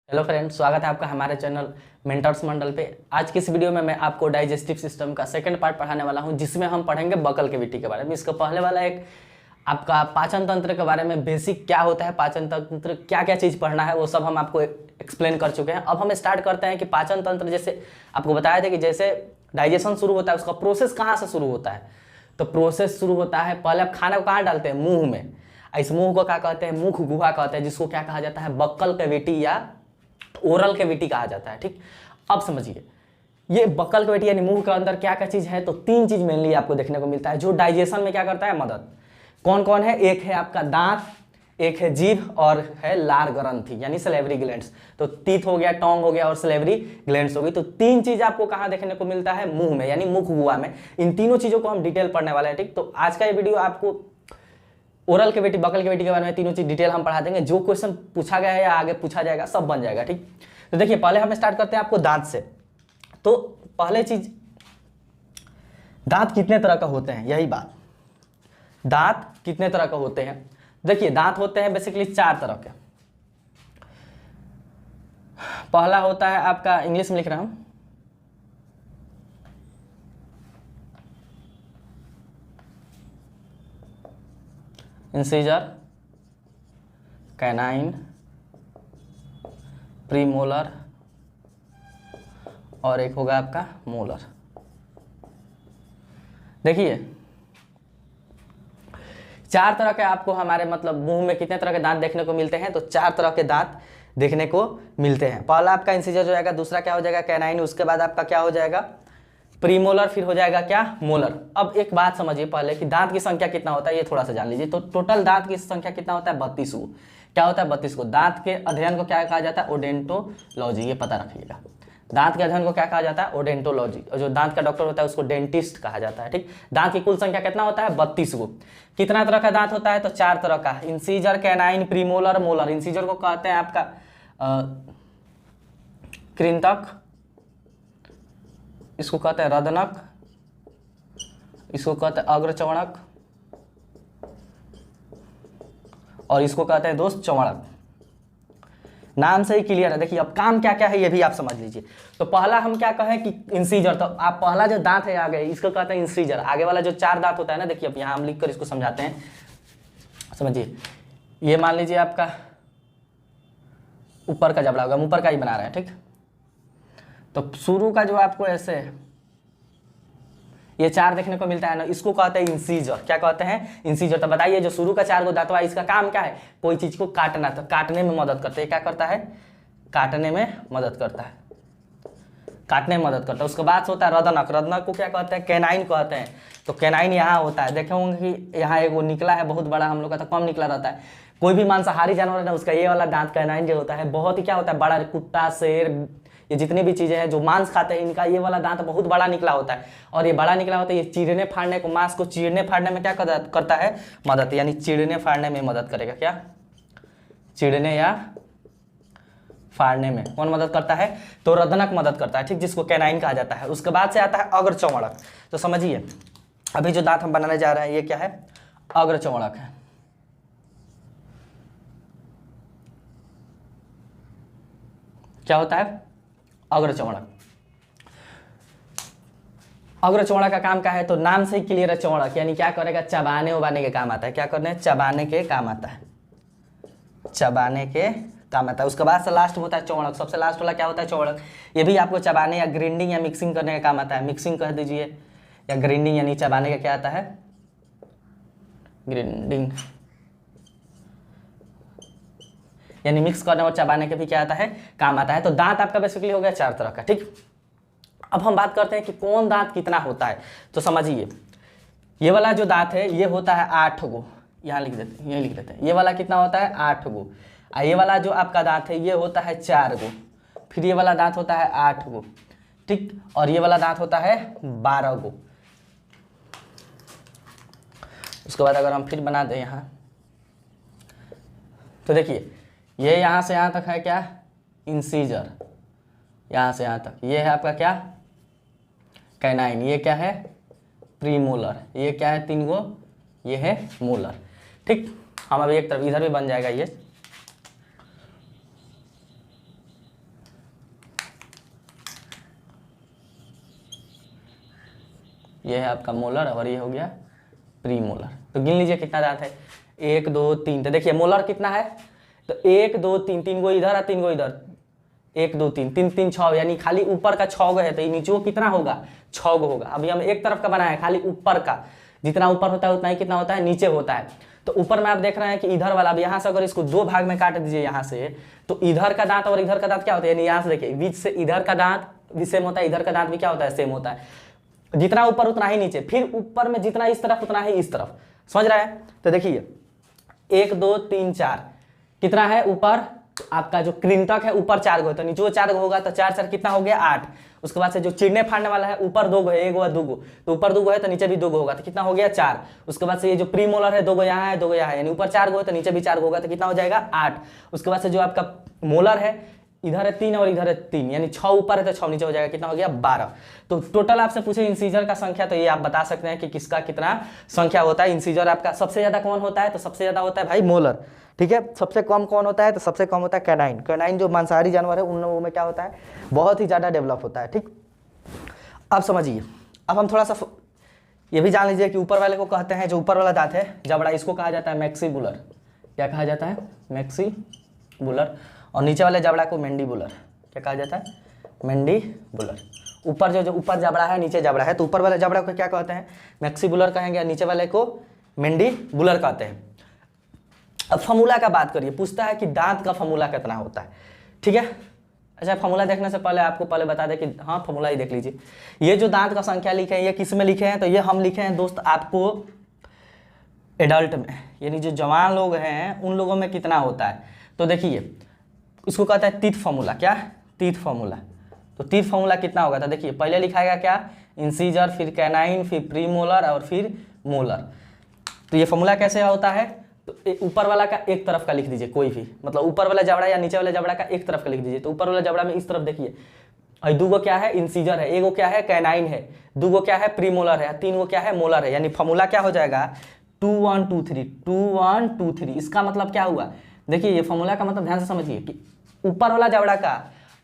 Hello friends, स्वागत है आपका हमारे चैनल मेंटर्स मंडल पे। आज की इस वीडियो में मैं आपको डाइजेस्टिव सिस्टम का सेकंड पार्ट पढ़ाने वाला हूं, जिसमें हम पढ़ेंगे बकल कैविटी के बारे में। इसका पहले वाला एक आपका पाचन तंत्र के बारे में, बेसिक क्या होता है पाचन तंत्र, क्या क्या चीज़ पढ़ना है वो सब हम आपको एक्सप्लेन कर चुके हैं। अब हम स्टार्ट करते हैं कि पाचन तंत्र, जैसे आपको बताया था कि जैसे डाइजेशन शुरू होता है उसका प्रोसेस कहाँ से शुरू होता है। तो प्रोसेस शुरू होता है, पहले आप खाना को कहाँ डालते हैं, मुँह में। इस मुँह को क्या कहते हैं, मुख गुहा कहते हैं, जिसको क्या कहा जाता है, बक्कल कैविटी या ओरल कैविटी कहा जाता है। ठीक, अब समझिए ये बक्कल कैविटी यानी मुंह के अंदर क्या क्या चीज है। तो तीन चीज मेनली आपको देखने को मिलता है जो डाइजेशन में क्या करता है, मदद। कौन कौन है, एक है आपका दांत, एक है जीभ और है लार ग्रंथि यानी सलेवरी ग्लैंड्स। तो टीथ हो गया, टोंग हो गया और सलेवरी ग्लैंड्स हो गई। तो तीन चीज आपको कहाँ देखने को मिलता है, मुंह में यानी मुख गुहा में। इन तीनों चीजों को हम डिटेल पढ़ने वाले हैं। ठीक, तो आज का ये वीडियो आपको ओरल कैविटी, बकल कैविटी के बारे में तीनों चीज डिटेल हम पढ़ा देंगे। जो क्वेश्चन पूछा गया है या आगे पूछा जाएगा सब बन जाएगा। ठीक, तो देखिए पहले हम स्टार्ट करते हैं आपको दांत से। तो पहले चीज, दांत कितने तरह का होते हैं, यही बात, दांत कितने तरह का होते हैं। देखिए दांत होते हैं बेसिकली चार तरह के। पहला होता है आपका, इंग्लिश में लिख रहा हूं, इंसीजर, कैनाइन, प्रीमोलर और एक होगा आपका मोलर। देखिए चार तरह के आपको हमारे मतलब मुंह में कितने तरह के दांत देखने को मिलते हैं। तो चार तरह के दांत देखने को मिलते हैं। पहला आपका इंसीजर हो जाएगा, दूसरा क्या हो जाएगा, कैनाइन, उसके बाद आपका क्या हो जाएगा, प्रीमोलर, फिर हो जाएगा क्या, मोलर। अब एक बात समझिए पहले कि दांत की संख्या कितना होता है ये थोड़ा सा जान लीजिए। तो टोटल दांत की संख्या कितना होता है, 32 को। क्या होता है, 32 को। दांत के अध्ययन को क्या कहा जाता है, ओडेंटोलॉजी, ये पता रखिएगा। दांत के अध्ययन को क्या कहा जाता है, ओडेंटोलॉजी। और जो दांत का डॉक्टर होता है उसको डेंटिस्ट कहा जाता है। ठीक, दांत की कुल संख्या कितना होता है, 32 को। कितना तरह का दांत होता है, तो चार तरह का, incisor, canine, premolar, molar. Incisor को कहते हैं आपका कृंतक, इसको कहते हैं रदनक, इसको कहते हैं अग्रचवणक और इसको कहते हैं दोस्त चवणक। नाम से ही क्लियर है। देखिए अब काम क्या क्या है ये भी आप समझ लीजिए। तो पहला हम क्या कहें कि इंसीजर, तो आप पहला जो दांत है आगे इसको कहते हैं इंसीजर। आगे वाला जो चार दांत होता है ना, देखिए अब यहाँ हम लिख कर इसको समझाते हैं, समझिए। ये मान लीजिए आपका ऊपर का जबड़ा होगा, हम ऊपर का ही बना रहे हैं। ठीक, तो शुरू का जो आपको ऐसे ये चार देखने को मिलता है ना, इसको कहते हैं इंसीजर। क्या कहते हैं, इंसीजर। तो बताइए जो शुरू का चार गो दांतवा, इसका काम क्या है, कोई चीज को काटना, तो काटने में मदद करते हैं। क्या करता है, काटने में मदद करता है, काटने में मदद करता है। उसके बाद होता है रदनक। रदनक को क्या कहते हैं, कैनाइन कहते हैं। तो कैनाइन यहाँ होता है, देखे होंगे कि यहाँ एक वो निकला है बहुत बड़ा, हम लोग का तो कम निकला रहता है। कोई भी मांसाहारी जानवर है ना, उसका ये वाला दांत कैनाइन जो होता है बहुत ही क्या होता है, बड़ा। कुत्ता, शेर, ये जितनी भी चीजें हैं जो मांस खाते हैं, इनका ये वाला दांत बहुत बड़ा निकला होता है। और ये बड़ा निकला होता है, ये चीरने फाड़ने को, मांस को चीरने फाड़ने में क्या करता है, मदद, यानी चीरने फाड़ने में मदद करेगा। क्या, चीरने या फाड़ने में कौन मदद करता है, तो रदनक मदद करता है। ठीक, जिसको कैनाइन कहा जाता है। उसके बाद से आता है अग्रचवणक। तो समझिए अभी जो दांत हम बनाने जा रहे हैं ये क्या है, अग्रचवणक है। क्या होता है, अग्रचवणक। अग्रचवणक का काम क्या है, तो नाम से ही क्लियर है, चवणक यानी क्या करेगा, चबाने उबाने के काम आता है। क्या करने, चबाने के काम आता है, चबाने के काम आता है। उसके बाद से लास्ट होता है चवणक। सबसे लास्ट वाला क्या होता है, चवणक। ये भी आपको चबाने या ग्राइंडिंग या मिक्सिंग करने का काम आता है। मिक्सिंग कह दीजिए या ग्राइंडिंग, यानी चबाने का क्या आता है, ग्राइंडिंग, यानी मिक्स करने और चबाने के भी क्या आता है, काम आता है। तो दांत आपका बेसिकली हो गया चार तरह का। ठीक, अब हम बात करते हैं कि कौन दांत कितना होता है। तो समझिए ये वाला जो दांत है ये होता है 8 गो, यहाँ लिख देते हैं, ये लिख देते हैं। ये वाला कितना होता है, 8 गो। और ये वाला जो आपका दांत है ये होता है 4 गो। फिर ये वाला दांत होता है 8 गो। ठीक, और ये वाला दांत होता है 12 गो। उसके बाद अगर हम फिर बना दें यहाँ, तो देखिए ये यहाँ से यहाँ तक है क्या, इंसीजर, यहाँ से यहाँ तक ये है आपका क्या, कैनाइन। ये क्या है, प्रीमोलर। ये क्या है, 3 गो, ये है मोलर। ठीक, हम अभी एक तरफ इधर भी बन जाएगा ये, ये है आपका मोलर और ये हो गया प्री मोलर। तो गिन लीजिए कितना दांत है, 1 2 3। तो देखिए मोलर कितना है, तो 1 2 3, 3 गो इधर और 3 गो इधर, 1 2 3, 3 3 6, यानी खाली ऊपर का 6 गो है, तो नीचे वो कितना होगा, 6 गो होगा। अभी हम एक तरफ का बनाए खाली ऊपर का, जितना ऊपर होता है उतना ही कितना होता है, नीचे होता है। तो ऊपर में आप देख रहे हैं कि इधर वाला, अब यहाँ से अगर इसको 2 भाग में काट दीजिए यहाँ से, तो इधर का दांत और इधर का दांत क्या होता है, यानी यहाँ से देखिए बीच से इधर का दांत भी सेम होता है, इधर का दांत भी क्या होता है, सेम होता है। जितना ऊपर उतना ही नीचे, फिर ऊपर में जितना इस तरफ उतना ही इस तरफ, समझ रहा है। तो देखिए 1 2 3 4 कितना है ऊपर, आपका जो कृंतक है ऊपर 4 गो, तो नीचे वो 4 गो होगा, तो 4 4 कितना हो गया 8। उसके बाद से जो चिड़ने फाड़ने वाला है ऊपर 2 गो है, 1 गो है 2 गो, तो ऊपर 2 गो है तो नीचे भी 2 गो होगा, तो कितना हो गया 4। उसके बाद से ये जो प्री मोलर है 2 गो यहाँ है 2 गो यहाँ है, यानी ऊपर 4 गो है तो नीचे भी 4 गो होगा, तो कितना हो जाएगा 8। उसके बाद से जो आपका मोलर है इधर है 3 और इधर है 3, यानी 6 ऊपर है तो 6 नीचे हो जाएगा, कितना हो गया 12। तो टोटल आपसे पूछे इंसीजर का संख्या, तो ये आप बता सकते हैं कि किसका कितना संख्या होता है। इंसीजर आपका सबसे ज्यादा कौन होता है, तो सबसे ज्यादा होता है भाई मोलर, ठीक है। सबसे कम कौन होता है, तो सबसे कम होता है कैनाइन। कैनाइन जो मांसाहारी जानवर है उन लोगों में क्या होता है, बहुत ही ज्यादा डेवलप होता है, ठीक। अब समझिए, अब हम थोड़ा सा ये भी जान लीजिए कि ऊपर वाले को कहते हैं, जो ऊपर वाला दांत है जबड़ा, इसको कहा जाता है मैक्सीबुलर। क्या कहा जाता है, मैक्सीबुलर। और नीचे वाले जबड़ा को मैंडीबुलर। क्या कहा जाता है, मैंडीबुलर। ऊपर जो ऊपर जबड़ा है नीचे जबड़ा है, तो ऊपर वाले जबड़ा को क्या कहते हैं, मैक्सीबुलर कहेंगे, नीचे वाले को मैंडीबुलर कहते हैं। अब फॉर्मूला का बात करिए, पूछता है कि दांत का फॉर्मूला कितना होता है, ठीक है। अच्छा, फॉर्मूला देखने से पहले आपको पहले बता दें कि हाँ फॉर्मूला ही देख लीजिए। ये जो दांत का संख्या लिखे हैं ये किस में लिखे हैं, तो ये हम लिखे हैं दोस्त आपको एडल्ट में, यानी जो जवान लोग हैं उन लोगों में कितना होता है। तो देखिए इसको कहता है तीत फॉर्मूला। क्या, तीत फॉर्मूला। तो तीत फॉर्मूला कितना होगा, तो देखिए पहले लिखाएगा क्या, इंसीजर, फिर कैनाइन, फिर प्री मोलर और फिर मोलर। तो ये फॉर्मूला कैसे होता है, तो ऊपर वाला का एक तरफ का लिख दीजिए, कोई भी, मतलब ऊपर वाला जबड़ा या नीचे वाले जबड़ा का एक तरफ का लिख दीजिए। तो ऊपर वाला जबड़ा में इस तरफ देखिए, और 2 गो क्या है, इंसीजर है, 1 गो क्या है, कैनाइन है, 2 गो क्या है, प्री मोलर है, 3 गो क्या है, मोलर है। यानी फॉर्मूला क्या हो जाएगा, 2 1 2 3, 2 1 2 3। इसका मतलब क्या हुआ, देखिए ये फॉर्मूला का मतलब ध्यान से समझिए कि ऊपर वाला जबड़ा का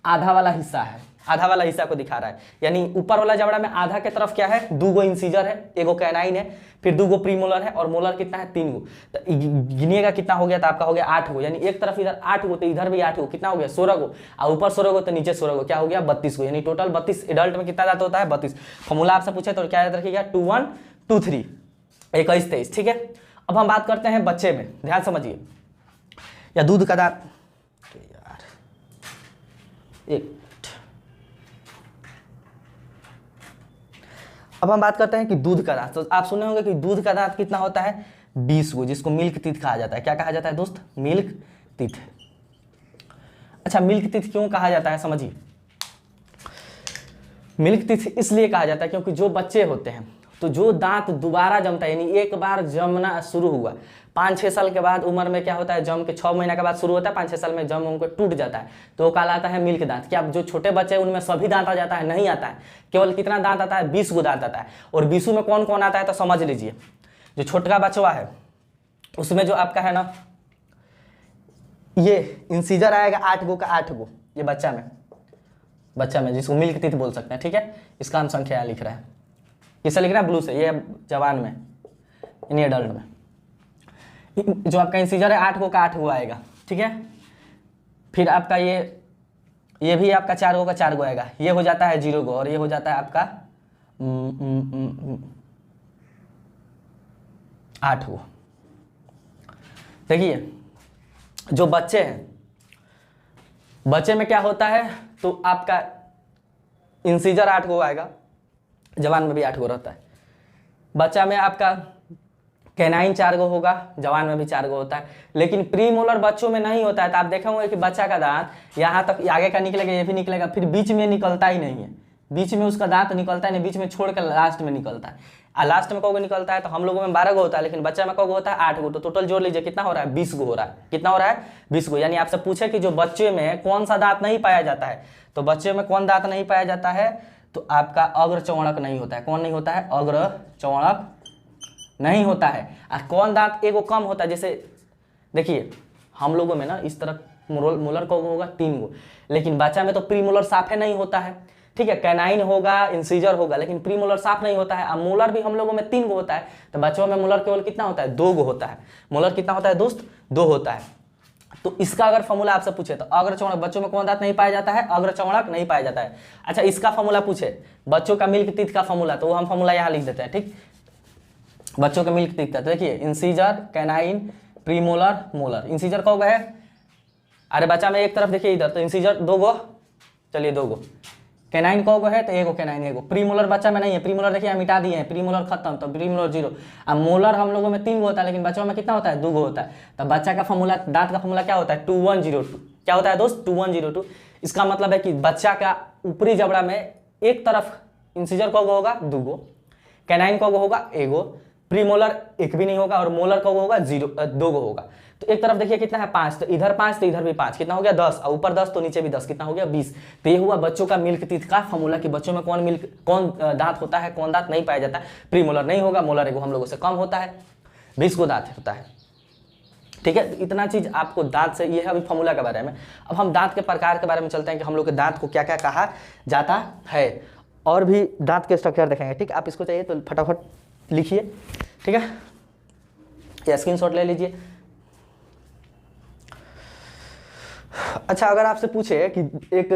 आधा वाला हिस्सा है, आधा वाला हिस्सा को दिखा रहा है, यानी ऊपर वाला जबड़ा में आधा के तरफ क्या है, 2 गो इंसीजर है, 1 गो कैनाइन है, फिर 2 गो प्री मोलर है, और मोलर कितना है, 3 गो। तो गिनिएगा कितना हो गया, तो आपका हो गया 8 गो, यानी एक तरफ इधर 8 गो तो इधर भी 8 गो, कितना हो गया 16 गो, और ऊपर 16 गो तो नीचे 16 गो, क्या हो गया 32 गो, यानी टोटल 32। एडल्ट में कितना दांत होता है, 32। फॉर्मूला आपसे पूछे तो क्या याद रखिएगा, 2 1 2 3, 21 23, ठीक है। अब हम बात करते हैं बच्चे में, ध्यान समझिए, या दूध का दांत, अब हम बात करते हैं कि दूध का दांत। तो आप सुने होंगे कि दूध का दांत कितना होता है, 20 गो, जिसको मिल्क टीथ कहा जाता है। क्या कहा जाता है दोस्त, मिल्क टीथ। अच्छा, मिल्क टीथ क्यों कहा जाता है, समझिए। मिल्क टीथ इसलिए कहा जाता है क्योंकि जो बच्चे होते हैं तो जो दांत दोबारा जमता है, यानी एक बार जमना शुरू हुआ 5-6 साल के बाद उम्र में क्या होता है, जम के 6 महीना के बाद शुरू होता है, 5-6 साल में जम उनको टूट जाता है, तो वो कहलाता है मिल्क दांत। क्या जो छोटे बच्चे हैं उनमें सभी दांत आ जाता है, नहीं आता है, केवल कितना दांत आता है, 20 गो दांत आता है। और 20 में कौन कौन आता है, तो समझ लीजिए, जो छोटा बचवा है उसमें जो आपका है ना, ये इंसीजर आएगा 8 गो का 8 गो, ये बच्चा में जिसको मिल्क टीथ बोल सकते हैं, ठीक है। इसका हम संख्या लिख रहे हैं, किससे लिख रहे हैं, ब्लू से, ये जवान में, यानी एडल्ट में। जो आपका इंसीजर है 8 गो का 8 गो आएगा, ठीक है। फिर आपका ये भी आपका 4 गो का 4 गो आएगा, ये हो जाता है 0 गो, और ये हो जाता है आपका 8 गो। देखिए जो बच्चे हैं, बच्चे में क्या होता है, तो आपका इंसीजर 8 गो आएगा, जवान में भी 8 गो रहता है। बच्चा में आपका कैनाइन 4 गो होगा, जवान में भी 4 गो होता है, लेकिन प्री मोलर बच्चों में नहीं होता है। तो आप देखे होंगे कि बच्चा का दांत यहाँ तक आगे का निकलेगा, ये भी निकलेगा, फिर बीच में निकलता ही नहीं है, बीच में उसका दांत निकलता ही नहीं, बीच में छोड़ कर लास्ट में निकलता है। लास्ट में कौगो निकलता है, तो हम लोगों में 12 गो होता है, लेकिन बच्चा में कौगो होता है 8 गो। तो टोटल जोड़ लीजिए कितना हो रहा है, 20 गो हो रहा है। कितना हो रहा है, 20 गो। यानी आपसे पूछे कि जो बच्चे में कौन सा दांत नहीं पाया जाता है, तो बच्चे में कौन दांत नहीं पाया जाता है, तो आपका अग्र चौड़क नहीं होता है। कौन नहीं होता है, अग्र चौड़क नहीं होता है। कौन दांत एगो कम होता है, जैसे देखिए हम लोगों में ना इस तरफ मोलर कौगो होगा 3 गो, लेकिन बच्चा में तो प्री मोलर साफे नहीं होता है, ठीक है, कैनाइन होगा, इंसीजर होगा, लेकिन प्री मोलर साफ नहीं होता है। अब मोलर भी हम लोगों में 3 गो होता है, तो बच्चों में मोलर केवल कितना होता है, 2 गो होता है। मोलर कितना होता है दोस्त, 2 होता है। तो इसका अगर फॉर्मूला आपसे पूछे तो अग्र चौड़क, बच्चों में कौन दांत नहीं पाया जाता है, अग्र चौड़क नहीं पाया जाता है। अच्छा, इसका फॉर्मूला पूछे बच्चों का मिल्क टीथ का फॉर्मूला, तो वो हम फॉर्मूला यहाँ लिख देते हैं। ठीक, बच्चों का मिल्क टीथ का, तो देखिए incisor, canine, premolar, molar. Incisor कौ गो है, अरे बच्चा में एक तरफ देखिए इधर, तो इंसीजर 2 गो, चलिए 2 गो। कैनाइन कौ गो है, तो एगो कैनाइन एगो। प्रीमोलर बच्चा में नहीं है, प्रीमोलर देखिए हम मिटा दिए हैं, प्रीमोलर खत्म, तो प्रीमोलर 0। अब मोलर हम लोगों में 3 गो होता है, लेकिन बच्चों में कितना होता है, 2 गो होता है। तो बच्चा का फॉर्मूला, दांत का फॉर्मूला क्या होता है, 2102। क्या होता है दोस्त, 2102। इसका मतलब है कि बच्चा का ऊपरी जबड़ा में एक तरफ इंसीजर कौ गो होगा, 2 गो, कैनाइन कौ गो होगा, एगो, प्रीमोलर एक भी नहीं होगा, और मोलर कौ गो होगा, 2 गो होगा। तो एक तरफ देखिए कितना है, 5, तो इधर 5 तो इधर भी 5, कितना हो गया 10, और ऊपर 10 तो नीचे भी 10, कितना हो गया 20। तो ये हुआ बच्चों का मिल्क टीथ का फॉर्मूला कि बच्चों में कौन दांत होता है, कौन दांत नहीं पाया जाता है। प्रीमोलर नहीं होगा, मोलर एगो हम लोगों से कम होता है, 20 को दांत होता है। ठीक है, तो इतना चीज आपको दांत से, ये है अभी फॉर्मूला के बारे में। अब हम दांत के प्रकार के बारे में चलते हैं कि हम लोग के दांत को क्या क्या कहा जाता है, और भी दांत के स्ट्रक्चर देखेंगे। ठीक, आप इसको चाहिए तो फटाफट लिखिए, ठीक है, या स्क्रीनशॉट ले लीजिए। अच्छा, अगर आपसे पूछे कि एक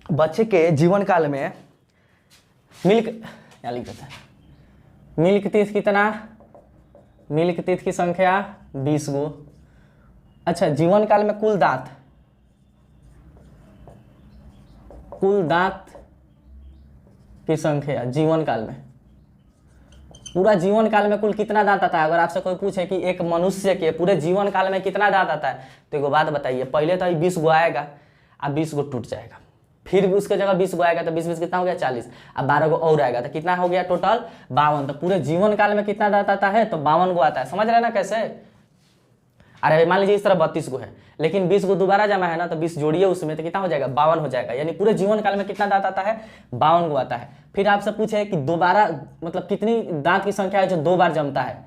बच्चे के जीवन काल में मिल्क, क्या लिख देता है, मिल्क टीथ कितना, मिल्क टीथ की संख्या 20 गो। अच्छा, जीवन काल में कुल दांत की संख्या जीवन काल में, पूरा जीवन काल में कुल कितना दांत आता है। अगर आपसे कोई पूछे कि एक मनुष्य के पूरे जीवन काल में कितना दांत आता है, तो एक बात बताइए, पहले तो 20 गो आएगा, अब 20 गो टूट जाएगा, फिर भी उसके जगह 20 गो आएगा, तो 20 कितना हो गया 40, अब 12 गो और आएगा, तो कितना हो गया टोटल 52। तो पूरे जीवन काल में कितना दांत आता है, तो 52 गो आता है। समझ रहे ना कैसे, अरे मान लीजिए इस तरह 32 गो है, लेकिन 20 गो दोबारा जमा है ना, तो 20 जोड़िए उसमें, तो कितना हो जाएगा 52 हो जाएगा। यानी पूरे जीवन काल में कितना दांत आता है, 52 गो आता है। फिर आपसे पूछे कि दोबारा मतलब कितनी दांत की संख्या है जो 2 बार जमता है,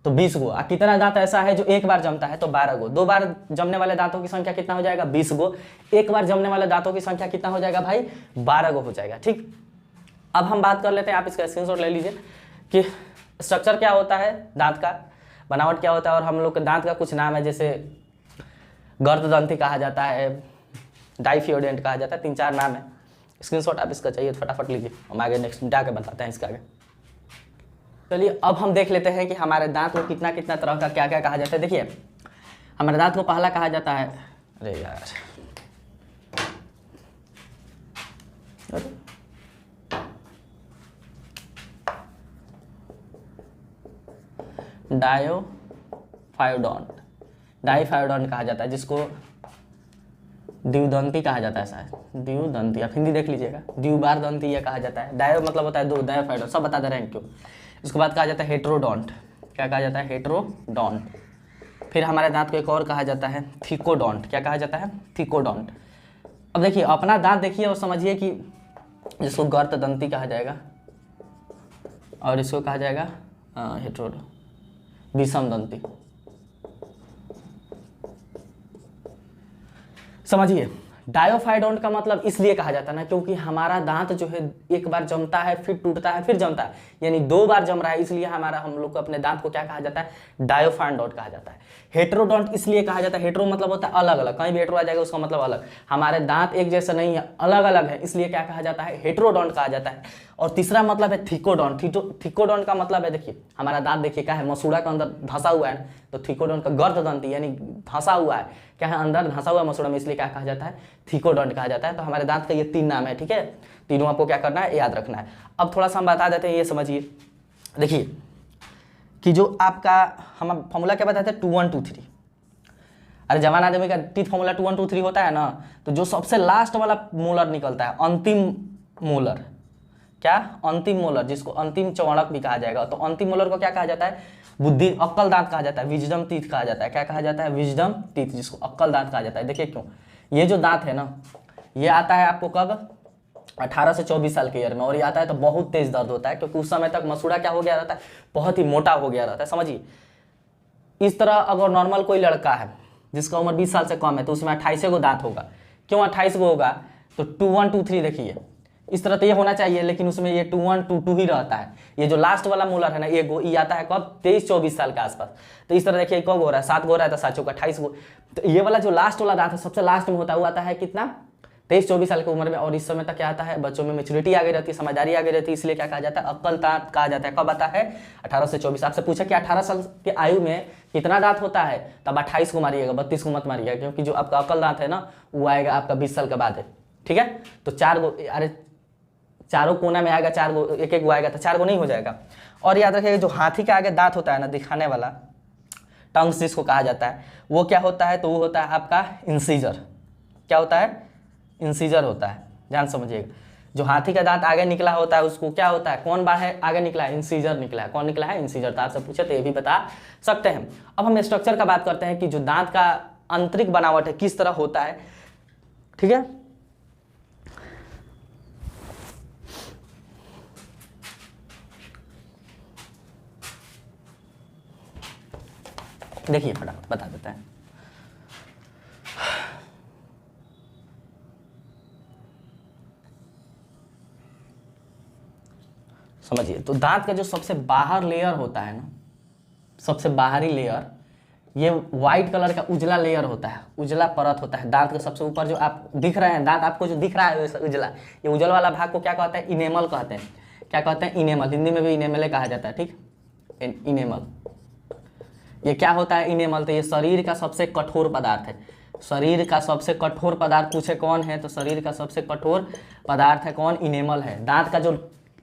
तो 20 गो। कितना दांत ऐसा है जो 1 बार जमता है, तो 12 गो। 2 बार जमने वाले दांतों की संख्या कितना हो जाएगा, 20 गो। 1 बार जमने वाले दांतों की संख्या कितना हो जाएगा भाई, 12 गो हो जाएगा। ठीक, अब हम बात कर लेते हैं, आप इसका स्क्रीनशॉट ले लीजिए कि स्ट्रक्चर क्या होता है दांत का, बनावट क्या होता है, और हम लोग के दांत का कुछ नाम है, जैसे गर्ददंती कहा जाता है, डाइफियोडेंट कहा जाता है, 3-4 नाम है। स्क्रीनशॉट आप इसका चाहिए तो फटाफट लीजिए, हम आगे नेक्स्ट मिटा के बताते हैं इसका आगे। चलिए अब हम देख लेते हैं कि हमारे दांत को कितना कितना तरह का क्या क्या कहा जाता है। देखिए, हमारे दांत को पहला कहा जाता है, अरे यार डायोफायोडोंट, डाइफायोडोंट कहा जाता है, जिसको द्विदंती कहा जाता है, शायद द्विदंती, आप हिंदी देख लीजिएगा, द्विबार दंती यह कहा जाता है। डायो मतलब होता है 2, डायोफायोडोंट सब बता दे रहे हैं क्यों। इसके बाद कहा जाता है हेट्रोडोंट, क्या कहा जाता है, हेट्रोडोंट। फिर हमारे दांत को एक और कहा जाता है थिकोडोंट, क्या कहा जाता है, थिकोडोंट। अब देखिए अपना दांत देखिए और समझिए कि जिसको गर्ददंती कहा जाएगा, और इसको कहा जाएगा हेट्रोडो विषम दंती। समझिए, डायोफाइडोंट का मतलब इसलिए कहा जाता है ना, क्योंकि हमारा दांत जो है 1 बार जमता है, फिर टूटता है, फिर जमता है, यानी 2 बार जम रहा है, इसलिए हम लोग को अपने दांत को क्या कहा जाता है, डायोफाइडोंट कहा जाता है। हेट्रोडोंट इसलिए कहा जाता है, हेट्रो मतलब होता है अलग अलग, कहीं भी हेट्रो आ जाएगा उसका मतलब अलग। हमारे दांत एक जैसा नहीं है, अलग अलग है, इसलिए क्या कहा जाता है, हेट्रोडोंट कहा जाता है। और तीसरा मतलब है थिकोडोंट। थिकोडोंट का मतलब है, देखिए हमारा दांत देखिए क्या है, मसूड़ा के अंदर धंसा हुआ है, तो थिकोडोंट का गर्ददंती यानी धंसा हुआ है, क्या है अंदर धंसा हुआ है मसूड़ा में, इसलिए क्या कहा जाता है, थिकोडोंट कहा जाता है। तो हमारे दांत का ये 3 नाम है, ठीक है, तीनों आपको क्या करना है, याद रखना है। अब थोड़ा सा हम बता देते हैं, ये समझिए, देखिए कि जो आपका हम फॉर्मूला क्या बताते हैं, 2 1 2 3। अरे जवान आदमी का टीथ फॉर्मूला 2 1 2 3 होता है ना, तो जो सबसे लास्ट वाला मोलर निकलता है, अंतिम मोलर, क्या अंतिम मोलर, जिसको अंतिम चौड़क भी कहा जाएगा, तो अंतिम मोलर को क्या कहा जाता है, बुद्धि अक्कल दांत कहा जाता है, विजडम टीथ कहा जाता है। क्या कहा जाता है, विजडम टीथ, जिसको अक्कल दांत कहा जाता है। देखिए क्यों, ये जो दांत है ना, ये आता है आपको कब, 18 से 24 साल के ईयर में, और ये आता है तो बहुत तेज दर्द होता है, क्योंकि उस समय तक मसूड़ा क्या हो गया रहता है, बहुत ही मोटा हो गया रहता है। समझिए, इस तरह अगर नॉर्मल कोई लड़का है जिसका उम्र 20 साल से कम है, तो उसमें 28 गो दांत होगा। क्यों 28 गो होगा, तो 2 1 2 3 देखिए, इस तरह तो ये होना चाहिए, लेकिन उसमें ये 2-1 2-2 ही रहता है। ये जो लास्ट वाला मोलर है ना, ये आता है कब 23-24 साल के आसपास। तो इस तरह देखिए कब हो रहा है, 7 गो रहा है तो 7 चौका 28 गो। तो ये वाला जो लास्ट वाला दांत है सबसे लास्ट में होता है, वो आता है कितना 23-24 साल की उम्र में। और इस समय तक क्या आता है, बच्चों में मेच्योरिटी आ गई रहती है, समझदारी आ गई रहती है, इसलिए क्या कहा जाता है, अक्ल दांत कहा जाता है। कब आता है 18 से 24। आपसे पूछा कि 18 साल की आयु में कितना दांत होता है, तब 28 को मारिएगा, 32 को मत मारिएगा, क्योंकि जो आपका अक्ल दांत है ना वो आएगा आपका 20 साल के बाद है। ठीक है, तो 4 गो, अरे चारों कोना में आएगा 4 गो, एक गो आएगा तो 4 गो नहीं हो जाएगा। और याद रखिएगा जो हाथी के आगे दांत होता है ना, दिखाने वाला टंग्स जिसको कहा जाता है, वो क्या होता है, तो वो होता है आपका इंसीजर। क्या होता है, इंसीजर होता है, ध्यान समझिएगा। जो हाथी का दांत आगे निकला होता है उसको क्या होता है, कौन बाहर आगे निकला है, इंसीजर निकला है। कौन निकला है, इंसीजर। तो आपसे पूछे तो ये भी बता सकते हैं। अब हम स्ट्रक्चर का बात करते हैं कि जो दांत का आंतरिक बनावट है किस तरह होता है। ठीक है, देखिए फटाफट बता देते हैं। समझिए, तो दांत का जो सबसे बाहर लेयर होता है ना, सबसे बाहरी लेयर, ये व्हाइट कलर का उजला लेयर होता है, उजला परत होता है। दांत के सबसे ऊपर जो आप दिख रहे हैं, दांत आपको जो दिख रहा है उजला, ये उजल वाला भाग को क्या कहते हैं, इनेमल कहते हैं। क्या कहते हैं, इनेमल। हिंदी में भी इनेमल कहा जाता है। ठीक, इनेमल। ये क्या होता है इनेमल, तो ये शरीर का सबसे कठोर पदार्थ है। शरीर का सबसे कठोर पदार्थ पूछे कौन है, तो शरीर का सबसे कठोर पदार्थ है कौन, इनेमल है। दांत का जो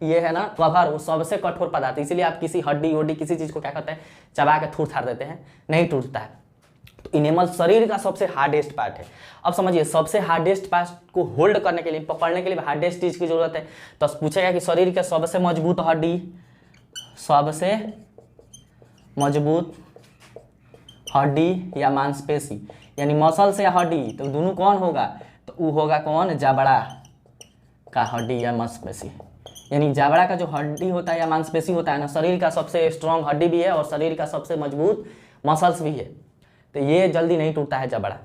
ये है ना कवर, वो सबसे कठोर पदार्थ है, इसीलिए आप किसी हड्डी वड्डी किसी चीज़ को क्या कहते हैं, चबा के थूर थार देते हैं, नहीं टूटता है। तो इनेमल शरीर का सबसे हार्डेस्ट पार्ट है। अब समझिए, सबसे हार्डेस्ट पार्ट को होल्ड करने के लिए, पकड़ने के लिए हार्डेस्ट चीज़ की जरूरत है। तो पूछेगा कि शरीर के सबसे मजबूत हड्डी, सबसे मजबूत हड्डी या मांसपेशी, यानी मसल्स या हड्डी, तो दोनों कौन होगा, तो वो होगा कौन, जबड़ा का हड्डी या मांसपेशी। यानी जबड़ा का जो हड्डी होता है या मांसपेशी होता है ना, शरीर का सबसे स्ट्रॉन्ग हड्डी भी है और शरीर का सबसे मजबूत मसल्स भी है। तो ये जल्दी नहीं टूटता है जबड़ा।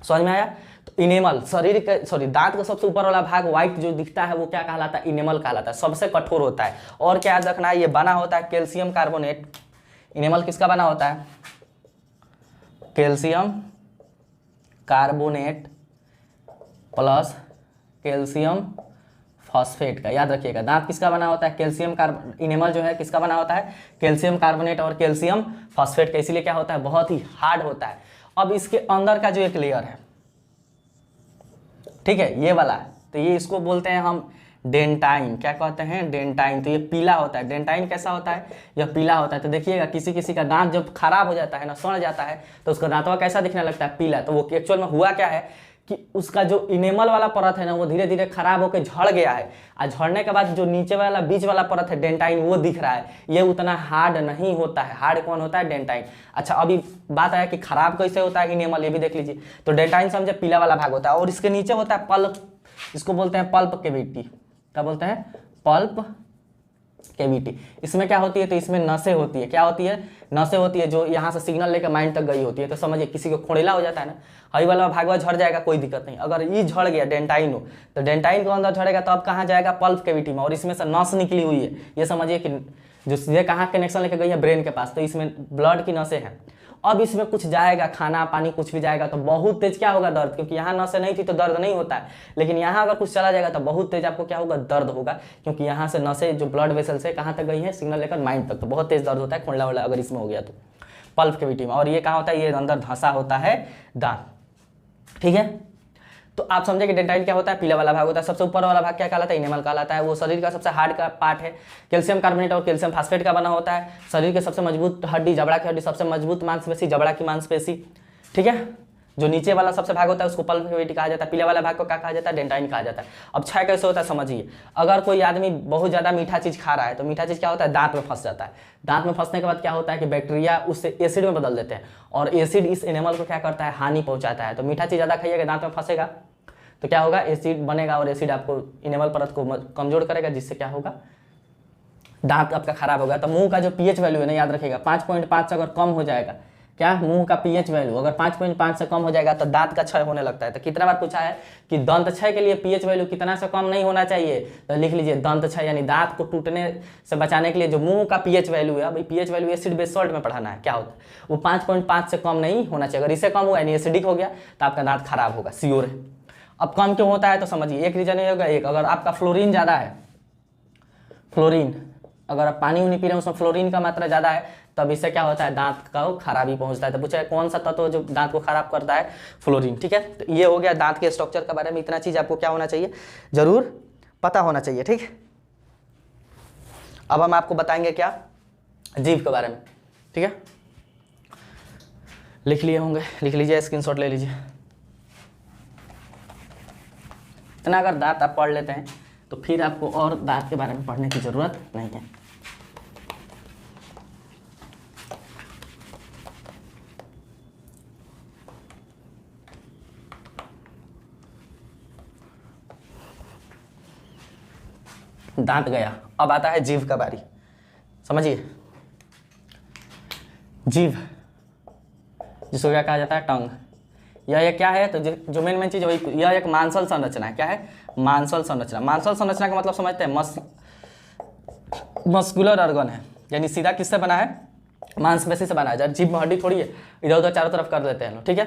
समझ में आया। तो इनेमल शरीर के, सॉरी, दांत का सबसे ऊपर वाला भाग व्हाइट जो दिखता है वो क्या कहलाता है, इनेमल कहलाता है, सबसे कठोर होता है। और क्या याद रखना है, ये बना होता है कैल्शियम कार्बोनेट। इनेमल किसका बना होता है, calcium carbonate plus calcium phosphate का। याद रखिएगा, दांत किसका बना होता है, कैल्शियम इनेमल जो है किसका बना होता है, कैल्शियम कार्बोनेट और कैल्शियम फॉस्फेट का। इसीलिए क्या होता है, बहुत ही हार्ड होता है। अब इसके अंदर का जो एक लेयर है, ठीक है, ये वाला, तो ये इसको बोलते हैं हम डेंटाइन। क्या कहते हैं, डेंटाइन। तो ये पीला होता है। डेंटाइन कैसा होता है, यह पीला होता है। तो देखिएगा किसी किसी का दांत जब खराब हो जाता है ना, सड़ जाता है, तो उसका दांतवा कैसा दिखने लगता है, पीला। तो वो एक्चुअल में हुआ क्या है कि उसका जो इनेमल वाला परत है ना, वो धीरे धीरे खराब होकर झड़ गया है। और झड़ने के बाद जो नीचे वाला बीच वाला परत है डेंटाइन, वो दिख रहा है। ये उतना हार्ड नहीं होता है। हार्ड कौन होता है, डेंटाइन। अच्छा, अभी बात आया कि खराब कैसे होता है इनेमल, ये भी देख लीजिए। तो डेंटाइन समझे पीला वाला भाग होता है, और इसके नीचे होता है पल्प, इसको बोलते हैं पल्प कैविटी। क्या बोलते हैं, पल्प कैविटी। इसमें क्या होती है, तो इसमें नसें होती है। क्या होती है, नसें होती है, जो यहाँ से सिग्नल लेकर माइंड तक गई होती है। तो समझिए किसी को खोड़ेला हो जाता है ना, हई वाला भागवा झड़ जाएगा, कोई दिक्कत नहीं। अगर ये झड़ गया डेंटाइन हो, तो डेंटाइन के अंदर झड़ेगा तो अब कहाँ जाएगा, पल्प कैविटी में। और इसमें से नस निकली हुई है, ये समझिए कि जो सीधे कहाँ कनेक्शन लेकर गई है, ब्रेन के पास। तो इसमें ब्लड की नसें हैं। अब इसमें कुछ जाएगा, खाना पानी कुछ भी जाएगा तो बहुत तेज क्या होगा, दर्द। क्योंकि यहाँ नसें नहीं थी तो दर्द नहीं होता है, लेकिन यहाँ अगर कुछ चला जाएगा तो बहुत तेज आपको क्या होगा, दर्द होगा। क्योंकि यहाँ से नसें जो ब्लड वेसल से कहाँ तक गई है, सिग्नल लेकर माइंड तक, तो बहुत तेज दर्द होता है खोंडला वोला अगर इसमें हो गया तो, पल्प कैविटी में। और ये कहाँ होता है, ये अंदर धंसा होता है दांत। ठीक है, तो आप समझे कि डेंटाइन क्या होता है, पीला वाला भाग होता है। सबसे ऊपर वाला भाग क्या कहलाता है, इनेमल कहलाता है। वो शरीर का सबसे हार्ड का पार्ट है, कैल्शियम कार्बोनेट और कैल्शियम फास्फेट का बना होता है। शरीर के सबसे मजबूत हड्डी, जबड़ा की हड्डी, सबसे मजबूत मांसपेशी, जबड़ा की मांसपेशी। ठीक है, जो नीचे वाला सबसे भाग होता है उसको पल्प कैविटी कहा जाता है। पीले वाला भाग को क्या कहा जाता है, डेंटाइन कहा जाता है। अब क्षय कैसे होता है समझिए। अगर कोई आदमी बहुत ज़्यादा मीठा चीज़ खा रहा है, तो मीठा चीज़ क्या होता है, दांत में फंस जाता है। दांत में फंसने के बाद क्या होता है कि बैक्टीरिया उससे एसिड में बदल देते हैं, और एसिड इस एनिमल को क्या करता है, हानि पहुँचाता है। तो मीठा चीज़ ज़्यादा खाइएगा, दांत में फंसेगा तो क्या होगा, एसिड बनेगा, और एसिड आपको इनेमल परत को कमजोर करेगा, जिससे क्या होगा, दांत आपका खराब होगा। तो मुंह का जो पीएच वैल्यू है ना, याद रखिएगा 5.5 अगर कम हो जाएगा, क्या, मुंह का पीएच वैल्यू अगर 5.5 से कम हो जाएगा तो दांत का क्षय होने लगता है। तो कितना बार पूछा है कि दंत क्षय के लिए पीएच वैल्यू कितना से कम नहीं होना चाहिए, तो लिख लीजिए दंत क्षय यानी दांत को टूटने से बचाने के लिए जो मुंह का पीएच वैल्यू है, भाई pH value acid base salt में पढ़ाना है, क्या होता है वो 5.5 से कम नहीं होना चाहिए। अगर इससे कम हुआ यानी एसिडिक हो गया तो आपका दांत खराब होगा, श्योर है। अब कम क्यों होता है तो समझिए, एक रीजन ये होगा, एक अगर आपका फ्लोरीन ज़्यादा है, फ्लोरीन अगर आप पानी उनी पी रहे हैं उसमें फ्लोरीन का मात्रा ज़्यादा है, तब इससे क्या होता है दांत का खराबी पहुंचता है। तो पूछा है कौन सा तत्व जो दांत को खराब करता है, फ्लोरीन, ठीक है। तो ये हो गया दांत के स्ट्रक्चर के बारे में, इतना चीज़ आपको क्या होना चाहिए, जरूर पता होना चाहिए, ठीक। अब हम आपको बताएंगे क्या, जीभ के बारे में, ठीक है। लिख लिए होंगे, लिख लीजिए, स्क्रीनशॉट ले लीजिए। इतना अगर दांत आप पढ़ लेते हैं तो फिर आपको और दांत के बारे में पढ़ने की जरूरत नहीं है। दांत गया, अब आता है जीभ का बारी। समझिए, जीभ जिसको क्या कहा जाता है, टंग, यह क्या है, तो जो मेन चीज वही, यह एक मांसल संरचना है। क्या है, मांसल संरचना। मांसल संरचना का मतलब समझते हैं, मस्कुलर ऑर्गन है, यानी सीधा किससे बना है, मांसपेशी से बना है। जीभ में हड्डी थोड़ी है, इधर उधर चारों तरफ कर देते हैं लोग, ठीक है।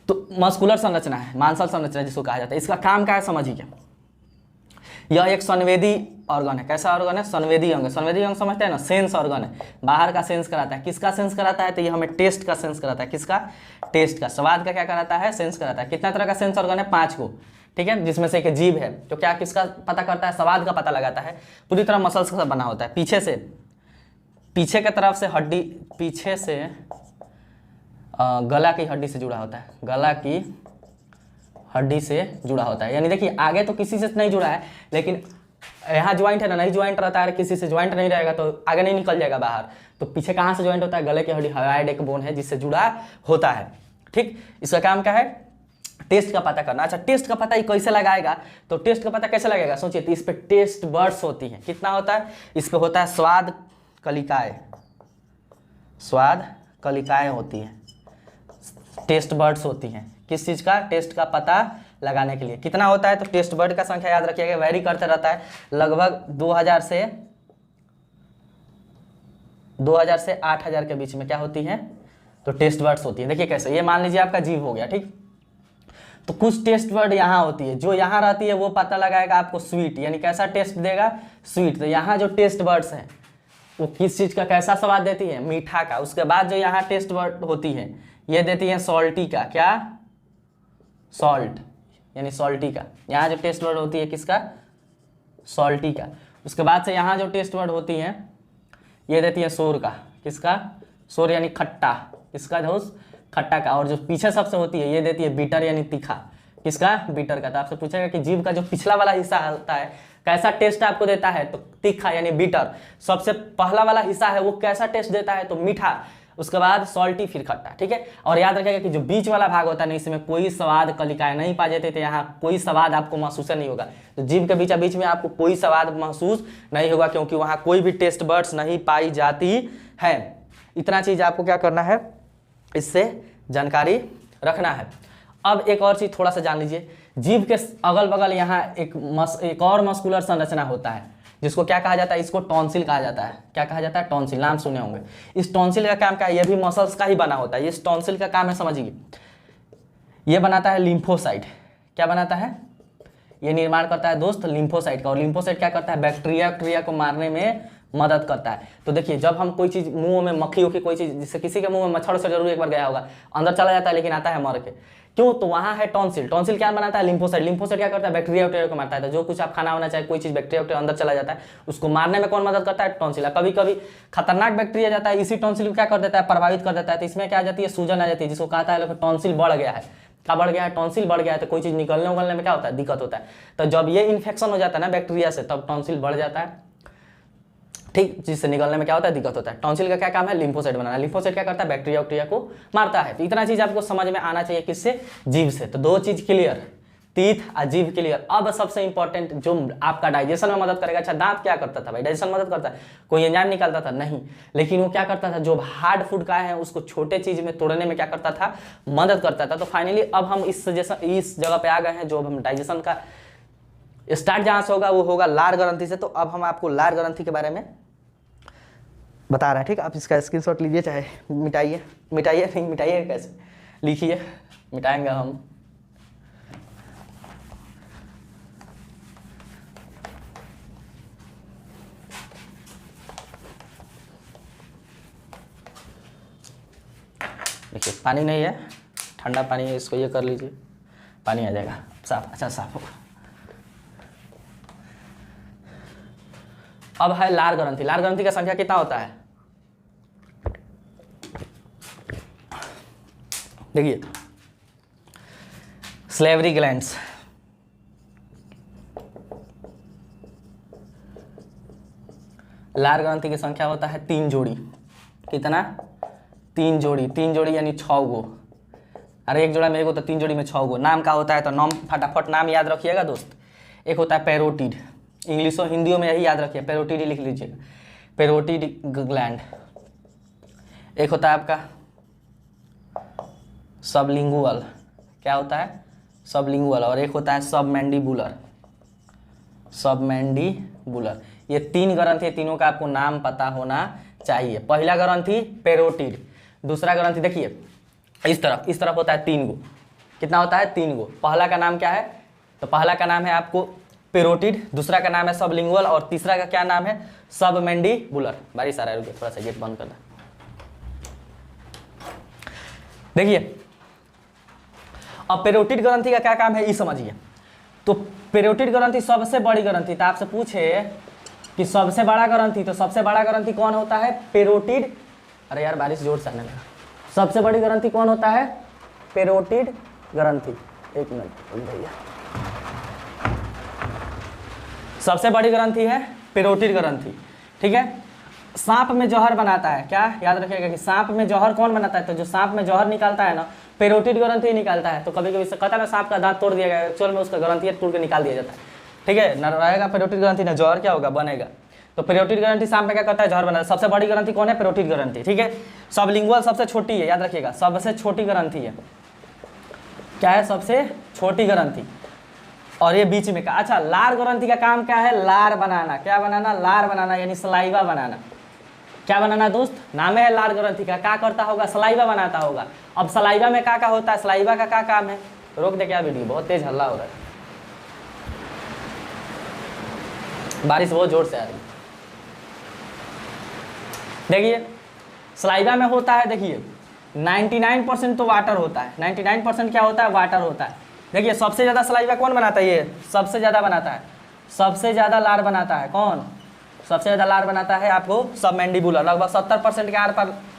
तो मस्कुलर संरचना है, मांसल संरचना जिसको कहा जाता है। इसका काम क्या है समझिए, यह एक संवेदी ऑर्गन है। कैसा ऑर्गन है, संवेदी अंग। संवेदी अंग समझते हैं ना, सेंस ऑर्गन है, बाहर का सेंस कराता है। किसका सेंस कराता है, तो ये हमें टेस्ट का सेंस कराता है। किसका, टेस्ट का, स्वाद का क्या कराता है, सेंस कराता है। कितना तरह का सेंस ऑर्गन है, 5 को, ठीक है, जिसमें से एक जीभ है। तो क्या किसका पता करता है, स्वाद का पता लगाता है। पूरी तरह मसल्स का बना होता है, पीछे से, पीछे की तरफ से हड्डी, पीछे से गला की हड्डी से जुड़ा होता है, गला की हड्डी से जुड़ा होता है। यानी देखिए आगे तो किसी से नहीं जुड़ा है, लेकिन यहाँ ज्वाइंट है ना, नहीं ज्वाइंट रहता है, किसी से ज्वाइंट नहीं रहेगा तो आगे नहीं निकल जाएगा बाहर। तो पीछे कहाँ से ज्वाइंट होता है, गले की हड्डी, हाइड एक बोन है जिससे जुड़ा होता है, ठीक। इसका काम क्या है, टेस्ट का पता करना। अच्छा, टेस्ट का पता ही कैसे लगाएगा, तो टेस्ट का पता कैसे लगेगा, सोचिए। तो इस पे टेस्ट बर्ड्स होती हैं, कितना होता है, इस पे होता है स्वाद कलिकाएं, स्वाद कलिकाएं होती हैं, टेस्ट बर्ड्स होती हैं। किस चीज़ का, टेस्ट का पता लगाने के लिए। कितना होता है, तो टेस्ट बर्ड का संख्या याद रखिएगा, वेरी करते रहता है, लगभग 2000 से 8000 के बीच में क्या होती है, तो टेस्ट बर्ड्स होती है। देखिए कैसे, ये मान लीजिए आपका जीभ हो गया, ठीक। तो कुछ टेस्ट बर्ड यहाँ होती है, जो यहाँ रहती है वो पता लगाएगा आपको स्वीट, यानी कैसा टेस्ट देगा, स्वीट। तो यहाँ जो टेस्ट बर्ड्स हैं वो किस चीज़ का कैसा स्वाद देती है, मीठा का। उसके बाद जो यहाँ टेस्ट बर्ड होती है ये देती है सॉल्टी का, क्या, सॉल्ट, यानी सॉल्टी का। यहाँ जो टेस्ट वर्ड होती है किसका, सॉल्टी का। उसके बाद से यहाँ जो टेस्ट वर्ड होती है ये देती है सोर का, किसका, सोर यानी खट्टा, किसका दोस्त, खट्टा का। और जो पीछे सबसे होती है ये देती है बीटर यानी तीखा, किसका, बीटर का। तो आपसे पूछेगा कि जीभ का जो पिछला वाला हिस्सा होता है कैसा टेस्ट आपको देता है, तो तीखा यानी बीटर। सबसे पहला वाला हिस्सा है वो कैसा टेस्ट देता है, तो मीठा। उसके बाद सॉल्टी, फिर खट्टा, ठीक है। और याद रखिएगा कि जो बीच वाला भाग होता है ना, इसमें कोई स्वाद कलिकाएं नहीं पा जाते थे, यहाँ कोई स्वाद आपको महसूस नहीं होगा। तो जीभ के बीच में आपको कोई स्वाद महसूस नहीं होगा, क्योंकि वहाँ कोई भी टेस्ट बर्ड्स नहीं पाई जाती है। इतना चीज़ आपको क्या करना है, इससे जानकारी रखना है। अब एक और चीज़ थोड़ा सा जान लीजिए, जीभ के अगल बगल यहाँ एक और मस्कुलर संरचना होता है जिसको क्या कहा जाता है, इसको टॉन्सिल कहा जाता है। क्या कहा जाता है, टॉन्सिल, नाम सुने होंगे। इस टॉन्सिल का काम क्या है, ये भी मसल्स का ही बना होता है। इस टॉन्सिल का काम है, समझिए, ये बनाता है लिम्फोसाइट। क्या बनाता है, ये निर्माण करता है दोस्त लिम्फोसाइट का। और लिम्फोसाइट क्या करता है, बैक्टीरिया को मारने में मदद करता है। तो देखिए जब हम कोई चीज़ मुंह में मक्खी हो की कोई चीज़, जिससे किसी के मुंह में मच्छर से जरूर एक बार गया होगा, अंदर चला जाता है लेकिन आता है मर के, क्यों, तो वहाँ है टॉन्सिल। टॉन्सिल क्या बनाता है, लिम्फोसाइट। लिम्फोसाइट क्या करता है, बैक्टीरिया को मारता है। तो जो कुछ आप खाना होना चाहे, कोई चीज़ बैक्टीरिया अंदर चला जाता है, उसको मारने में कौन मदद करता है, टॉन्सिल। कभी कभी खतरनाक बैक्टीरिया जाता है, इसी टॉन्सिल को क्या कर देता है, प्रभावित कर देता है। तो इसमें क्या आ जाती है, सूजन आ जाती है, जिसको कहता है टॉन्सिल बढ़ गया है। क्या बढ़ गया है, टॉन्सिल बढ़ गया है। तो कोई चीज़ निकलने उगलने में क्या होता है, दिक्कत होता है। तो जब ये इन्फेक्शन हो जाता है ना बैक्टीरिया से, तब टॉन्सिल बढ़ जाता है, ठीक, जिससे निकलने में क्या होता है, दिक्कत होता है। टॉन्सिल का क्या काम है, लिम्फोसाइट बनाना। लिम्फोसाइट क्या करता है, बैक्टीरिया को मारता है। तो इतना चीज आपको समझ में आना चाहिए, किससे, जीभ से। तो दो चीज क्लियर, टीथ और जीभ क्लियर। अब सबसे इंपॉर्टेंट जो आपका डाइजेशन में मदद करेगा। अच्छा, दांत क्या करता था भाई? डाइजेशन मदद करता है, कोई एंजाइम निकालता था? नहीं, लेकिन वो क्या करता था, जो हार्ड फूड का है उसको छोटे चीज में तोड़ने में क्या करता था, मदद करता था। तो फाइनली अब हम इस जगह पे आ गए हैं, जो हम डाइजेशन का स्टार्ट जहां से होगा वो होगा लार ग्रंथि से। तो अब हम आपको लार ग्रंथि के बारे में बता रहे हैं, ठीक है। आप इसका स्क्रीनशॉट लीजिए, चाहे मिटाइए नहीं मिटाइए, कैसे लिखिए, मिटाएंगे हम। देखिए पानी नहीं है, ठंडा पानी है, इसको ये कर लीजिए, पानी आ जाएगा साफ, अच्छा साफ होगा। अब है लार ग्रंथि। लार ग्रंथि का संख्या कितना होता है? देखिए, स्लेवरी ग्लैंड्स, लार ग्रंथि की संख्या होता है 3 जोड़ी। कितना? 3 जोड़ी। 3 जोड़ी यानी 6 गो। अरे एक जोड़ा में 1 होता है, 3 जोड़ी में 6 गो। नाम का होता है, तो नाम फटाफट नाम याद रखिएगा दोस्त। एक होता है पैरोटिड, इंग्लिशों हिंदियों में यही याद रखिए, पैरोटिड ही लिख लीजिएगा, पैरोटिड ग्लैंड। एक होता है आपका सबलिंगुअल, क्या होता है? सबलिंगुअल। और एक होता है सबमैंडिबुलर, सबमैंडिबुलर। ये 3 ग्रंथि, तीनों का आपको नाम पता होना चाहिए। पहला ग्रंथि पैरोटिड, दूसरा ग्रंथि देखिए इस तरफ होता है 3 गो। कितना होता है? 3 गो। पहला का नाम क्या है? तो पहला का नाम है आपको पैरोटिड, दूसरा का नाम है सबलिंगुअल और तीसरा का क्या नाम है? सबमैंडिबुलर। बारिश आ रहा है, रुकिए थोड़ा सा गेट बंद करना। देखिए अब पैरोटिड ग्रंथि का क्या काम है, ये समझिए। तो पैरोटिड ग्रंथि सबसे बड़ी ग्रंथि, तो आपसे पूछे कि सबसे बड़ा ग्रंथि, तो सबसे बड़ा ग्रंथि कौन होता है? पैरोटिड। अरे यार बारिश जोर से आने लगा। सबसे बड़ी ग्रंथि कौन होता है? पैरोटिड ग्रंथि। एक मिनट भैया, सबसे बड़ी ग्रंथि है पैरोटिड ग्रंथि, ठीक है। सांप में जौहर बनाता है, क्या याद रखिएगा कि सांप में जौहर कौन बनाता है? तो जो सांप में जौहर निकालता है ना, पैरोटिड ग्रंथि निकालता है। तो कभी कभी से कहता है ना सांप का दांत तोड़ दिया गया, एक्चुअल में उसका ग्रंथि तोड़ के निकाल दिया जाता है, ठीक है। न रहेगा पैरोटिड ग्रंथि, न जौहर क्या होगा, बनेगा। तो पैरोटिड ग्रंथि सांप में क्या करता है? जौहर बनाता है। सबसे बड़ी ग्रंथि कौन है? पैरोटिड ग्रंथि, ठीक है। सबलिंगुअल सबसे छोटी है, याद रखिएगा, सबसे छोटी ग्रंथि है। क्या है? सबसे छोटी ग्रंथि। और ये बीच में का। अच्छा, लार ग्रंथि का काम क्या है? लार बनाना। क्या बनाना? लार बनाना, यानी सलाइवा बनाना। क्या बनाना दोस्त? नाम है लार ग्रंथि का। क्या करता होगा? सलाइवा बनाता होगा। अब सलाइवा में क्या होता है? सलाइवा का क्या काम है? रोक दे क्या वीडियो, बहुत तेज हल्ला हो रहा है, बारिश बहुत जोर से आ रही है। देखिए सलाइवा में होता है, देखिए 99% तो वाटर होता है। 99% क्या होता है? वाटर होता है। देखिए सबसे ज़्यादा सलाइवा कौन बनाता है? ये सबसे ज़्यादा बनाता है, सबसे ज़्यादा लार बनाता है। कौन सबसे ज़्यादा लार बनाता है? आपको सबमैंडिबुलर। लगभग 70% के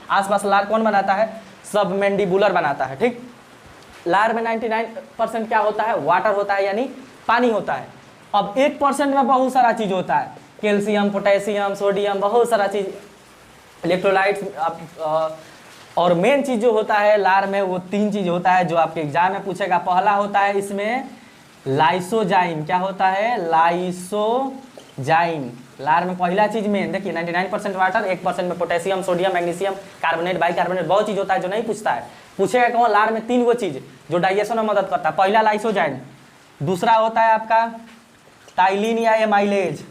आसपास लार कौन बनाता है? सबमैंडिबुलर बनाता है, ठीक। लार में 99% क्या होता है? वाटर होता है, यानी पानी होता है। अब 1% में बहुत सारा चीज़ होता है, कैल्शियम, पोटेशियम, सोडियम, बहुत सारा चीज़, इलेक्ट्रोलाइट्स। और मेन चीज़ जो होता है लार में, वो 3 चीज़ होता है जो आपके एग्जाम में पूछेगा। पहला होता है इसमें लाइसोजाइम। क्या होता है? लाइसोजाइम। लार में पहला चीज़ में देखिए 99% वाटर, 1% में potassium, sodium, magnesium, carbonate, bicarbonate, बहुत चीज़ होता है जो नहीं पूछता है। पूछेगा कौन? लार में 3 गो चीज़ जो डाइजेशन में मदद करता है। पहला लाइसोजाइम, दूसरा होता है आपका टाइलिन या एमाइलेज,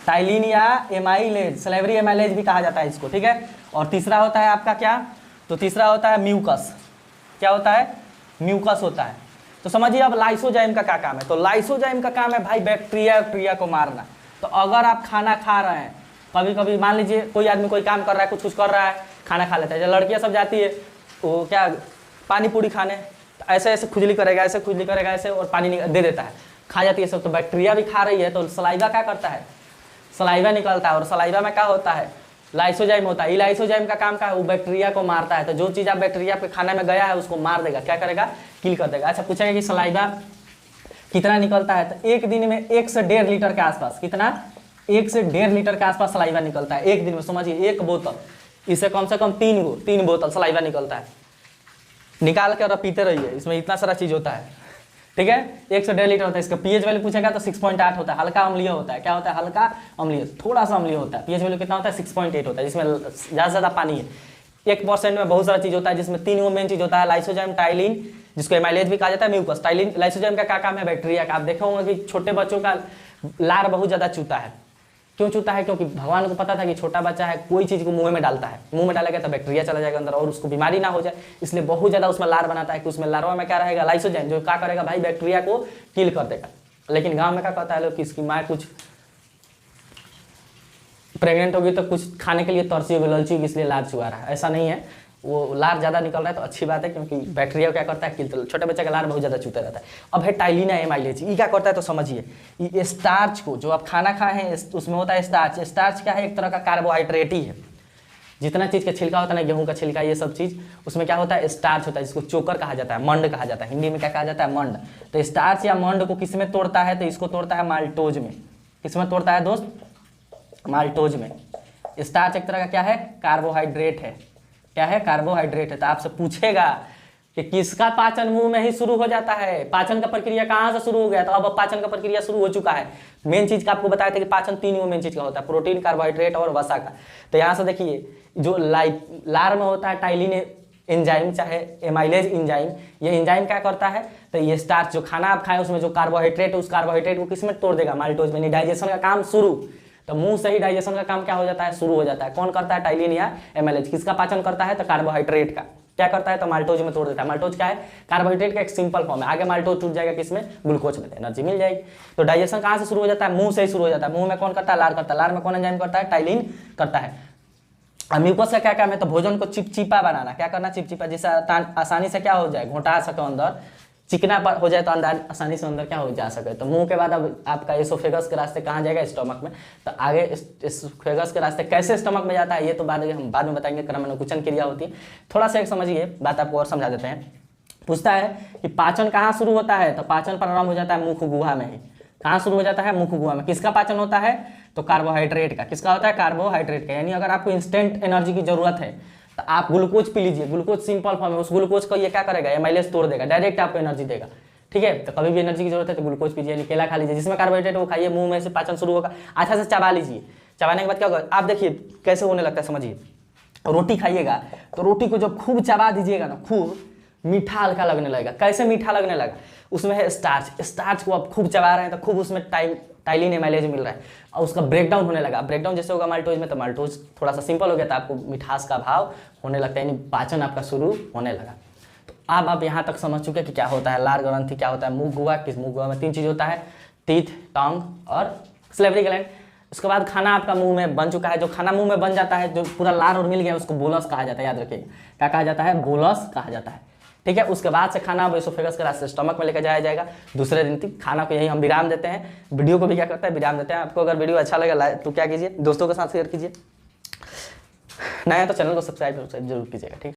टाइलिन या एमाइलेज, स्लेवरी एमाइलेज भी कहा जाता है इसको, ठीक है। और तीसरा होता है आपका क्या? तो तीसरा होता है म्यूकस। क्या होता है? म्यूकस होता है। तो समझिए अब लाइसोजाइम का क्या काम है। तो लाइसोजाइम का काम है भाई बैक्टीरिया को मारना। तो अगर आप खाना खा रहे हैं, कभी कभी मान लीजिए कोई आदमी कोई काम कर रहा है, कुछ कर रहा है, खाना खा लेता है, जब लड़कियां सब जाती है वो क्या पानी पूरी खाने, तो ऐसे ऐसे खुजली करेगा, ऐसे खुजली करेगा, ऐसे, और पानी दे देता है, खा जाती है सब। तो बैक्टीरिया भी खा रही है, तो सलाइवा क्या करता है? सलाइवा निकलता है, और सलाइवा में क्या होता है? लाइसोजाइम होता है। लाइसोजाइम का काम क्या है? वो बैक्टीरिया को मारता है। तो जो चीज़ आप बैक्टीरिया पे खाने में गया है उसको मार देगा, क्या करेगा? किल कर देगा। अच्छा, पूछेगा कि सलाइवा कितना निकलता है? तो एक दिन में 1 से 1.5 लीटर के आसपास। कितना? 1 से 1.5 लीटर के आसपास सलाइवा निकलता है एक दिन में। समझिए 1 बोतल, इससे कम से कम 3 बोतल सलाइवा निकलता है। निकाल के और पीते रहिए, इसमें इतना सारा चीज़ होता है, ठीक है, 100 लीटर होता है। इसका पीएच वैल्यू पूछेगा तो 6.8 होता है। हल्का अम्लीय होता है, क्या होता है, हल्का अम्लीय, थोड़ा सा अम्लीय होता है। पीएच वैल्यू कितना होता है, 6.8 होता है, जिसमें ज़्यादा से ज़्यादा पानी है। 1% में बहुत सारा चीज़ होता है, जिसमें 3 मेन चीज़ होता है, लाइसोजाइम, टाइलिन, जिसको एमाइलेज भी कहा जाता है, म्यूकस। टाइलिन लाइसोजाइम का क्या काम है, बैक्टीरिया का। आप देखे होंगे कि छोटे बच्चों का लार बहुत ज़्यादा चूता है। क्यों चूता है, क्योंकि भगवान को पता था कि छोटा बच्चा है, कोई चीज़ को मुंह में डालता है, मुंह में डालेगा तो बैक्टीरिया चला जाएगा अंदर और उसको बीमारी ना हो जाए, इसलिए बहुत ज़्यादा उसमें लार बनाता है कि उसमें लार्वा में क्या रहेगा, लाइसोजाइम, जो क्या करेगा भाई, बैक्टीरिया को किल कर देगा। लेकिन गाँव में क्या कहता है लोग कि इसकी माँ कुछ प्रेग्नेंट होगी तो कुछ खाने के लिए तरसी होगी, ललची होगी, इसलिए लार चुआ रहा है। ऐसा नहीं है, वो लार ज़्यादा निकल रहा है तो अच्छी बात है, क्योंकि बैक्टीरिया क्या करता है, किल। छोटे बच्चे का लार बहुत ज़्यादा चूता रहता है। अब है टाइलिन एमाइलेज, ये क्या करता है तो समझिए। ये स्टार्च को, जो आप खाना खाए हैं उसमें होता है स्टार्च। स्टार्च क्या है, एक तरह का कार्बोहाइड्रेट ही है। जितना चीज़ का छिलका होता है ना, गेहूँ का छिलका, ये सब चीज़, उसमें क्या होता है, स्टार्च होता है, जिसको चोकर कहा जाता है, मंड कहा जाता है। हिंदी में क्या कहा जाता है, मंड। तो स्टार्च या मंड को किस में तोड़ता है, तो इसको तोड़ता है माल्टोज में। किस में तोड़ता है दोस्त, माल्टोज में। स्टार्च एक तरह का क्या है, कार्बोहाइड्रेट है। क्या है, कार्बोहाइड्रेट है। तो आपसे पूछेगा कि किसका पाचन मुंह में ही शुरू हो जाता है, पाचन का प्रक्रिया कहाँ से शुरू हो गया, तो अब पाचन का प्रक्रिया शुरू हो चुका है। मेन चीज का आपको बताया था कि पाचन 3 मेन चीज का होता है, प्रोटीन, कार्बोहाइड्रेट और वसा का। तो यहाँ से देखिए, जो लार में होता है टाइलिन एंजाइम, चाहे एमाइलेज एंजाइम, ये एंजाइम क्या करता है, तो ये स्टार्च, जो खाना आप खाएं उसमें जो कार्बोहाइड्रेट है, उस कार्बोहाइड्रेट को किसमें तोड़ देगा, माल्टोज में। डाइजेशन का काम शुरू, तो मुंह से ही डाइजेशन का काम क्या हो जाता है, शुरू हो जाता है। कौन करता है, टाइलिन या एमाइलेज। किसका पाचन करता है, तो कार्बोहाइड्रेट का। क्या करता है, तो माल्टोज में तोड़ देता है। माल्टोज क्या है, कार्बोहाइड्रेट का एक सिंपल फॉर्म है। आगे माल्टोज टूट जाएगा किसमें, ग्लूकोज में, एनर्जी मिल जाएगी। तो डाइजेशन कहाँ से शुरू हो जाता है, मुंह से ही शुरू हो जाता है। मुंह में कौन करता है, लार करता है। लार में कौन एंजाइम करता है, टाइलिन करता है। म्यूकस का क्या काम है, तो भोजन को चिपचिपा बनाना। क्या करना, चिपचिपा, जिससे आसानी से क्या हो जाए, घोटा सके अंदर, चिकना पर हो जाए तो अंदर आसानी से अंदर क्या हो जा सके। तो मुंह के बाद अब आपका एसोफेगस के रास्ते कहाँ जाएगा, स्टमक में। तो आगे एसोफेगस के रास्ते कैसे स्टमक में जाता है, ये तो हम बाद में बताएंगे, क्रमानुकुचन क्रिया होती है। थोड़ा सा एक समझिए, बात आपको और समझा देते हैं। पूछता है कि पाचन कहाँ शुरू होता है, तो पाचन प्रारंभ हो जाता है मुख गुहा में ही। कहाँ शुरू हो जाता है, मुख गुहा में। किसका पाचन होता है, तो कार्बोहाइड्रेट का। किसका होता है, कार्बोहाइड्रेट का। यानी अगर आपको इंस्टेंट एनर्जी की जरूरत है तो आप ग्लूकोज पी लीजिए। ग्लूकोज सिंपल फॉर्म है, उस ग्लूकोज को ये क्या करेगा, एमाइलेज तोड़ देगा, डायरेक्ट आपको एनर्जी देगा। ठीक है, तो कभी भी एनर्जी की जरूरत है तो ग्लूकोज पीजिए, केला खा लीजिए, जिसमें कार्बोहाइड्रेट है वो खाइए, मुंह में से पाचन शुरू होगा। अच्छा से चबा लीजिए, चबाने के बाद क्या होगा, आप देखिए कैसे होने लगता है, समझिए। रोटी खाइएगा तो रोटी को जब खूब चबा दीजिएगा ना, खूब मीठा हल्का लगने लगेगा। कैसे मीठा लगने लगा, उसमें है स्टार्च। स्टार्च को आप खूब चबा रहे हैं तो खूब उसमें टाइलिन एमाइलेज मिल रहा है और उसका ब्रेकडाउन होने लगा। ब्रेकडाउन जैसे होगा माल्टोज में, तो माल्टोज थोड़ा सा सिंपल हो गया, तो आपको मिठास का भाव होने लगता है, यानी पाचन आपका शुरू होने लगा। तो अब आप यहाँ तक समझ चुके कि क्या होता है लार ग्रंथि, क्या होता है मुंह गुहा। किस मुंह गुहा में 3 चीज़ होता है, टीथ, टंग और सलेवरी ग्लैंड। उसके बाद खाना आपका मुंह में बन चुका है। जो खाना मुंह में बन जाता है, जो पूरा लार और मिल गया, उसको बोलस कहा जाता है। याद रखिएगा, क्या कहा जाता है, बोलस कहा जाता है। ठीक है, उसके बाद से खाना एसोफेगस के रास्ते स्टमक में लेकर जाया जाएगा। दूसरे दिन तक खाना को यही हम विराम देते हैं। वीडियो को भी क्या करते हैं, विराम देते हैं। आपको अगर वीडियो अच्छा लगे तो क्या कीजिए, दोस्तों के साथ शेयर कीजिए। नया तो चैनल को सब्सक्राइब जरूर कीजिएगा। ठीक है।